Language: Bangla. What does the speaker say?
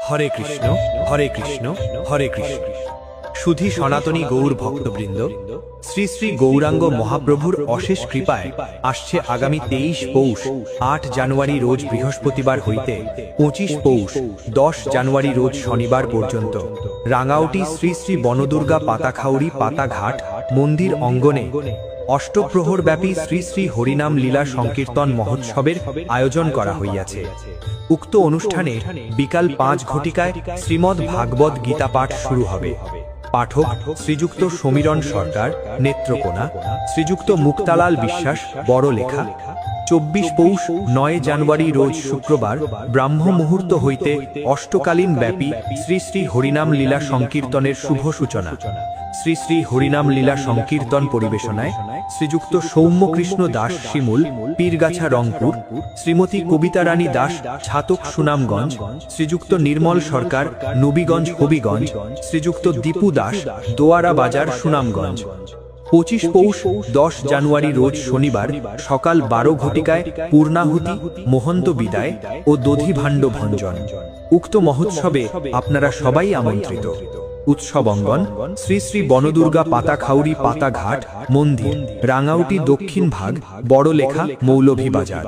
হরে কৃষ্ণ হরে কৃষ্ণ হরে কৃষ্ণ। সুধী সনাতনী গৌর ভক্তবৃন্দ, শ্রী শ্রী গৌরাঙ্গ মহাপ্রভুর অশেষ কৃপায় আসছে আগামী 23 পৌষ 8 জানুয়ারি রোজ বৃহস্পতিবার হইতে 25 পৌষ 10 জানুয়ারি রোজ শনিবার পর্যন্ত রাঙাউটি শ্রী শ্রী বনদুর্গা পাতাখাউড়ি পাতাঘাট মন্দির অঙ্গনে অষ্টপ্রহর ব্যাপী শ্রী শ্রী হরিনাম লীলা সংকীর্তন মহোৎসবের আয়োজন করা হইয়াছে। উক্ত অনুষ্ঠানে বিকাল 5 ঘটিকায় শ্রীমদ্ ভাগবত গীতা পাঠ শুরু হবে। পাঠক শ্রীযুক্ত সমীরণ সরকার নেত্রকোনা, শ্রীযুক্ত মুক্তালাল বিশ্বাস বড়লেখা। 24 পৌষ 9 জানুয়ারি রোজ শুক্রবার ব্রাহ্ম মুহূর্ত হইতে অষ্টকালীন ব্যাপী শ্রী শ্রী হরিনাম লীলা সংকীর্তনের শুভ সূচনা। শ্রী শ্রী হরিনাম লীলা সংকীর্তন পরিবেশনায় শ্রীযুক্ত সৌম্যকৃষ্ণ দাস শিমুল পীরগাছা রংপুর, শ্রীমতী কবিতা রানী দাস ছাতক সুনামগঞ্জ, শ্রীযুক্ত নির্মল সরকার নবীগঞ্জ হবিগঞ্জ, শ্রীযুক্ত দীপু দাস দোয়ারা বাজার সুনামগঞ্জ। 25 পৌষ 10 জানুয়ারি রোজ শনিবার সকাল 12 ঘটিকায় পূর্ণাহুতি, মহন্ত বিদায় ও দধিভাণ্ড ভঞ্জন। উক্ত মহোৎসবে আপনারা সবাই আমন্ত্রিত। উৎসব অঙ্গন শ্রী শ্রী বনদুর্গা পাতাখাউড়ি পাতাঘাট মন্দির, রাঙাউটি, দক্ষিণ ভাগ, বড়লেখা, মৌলভীবাজার।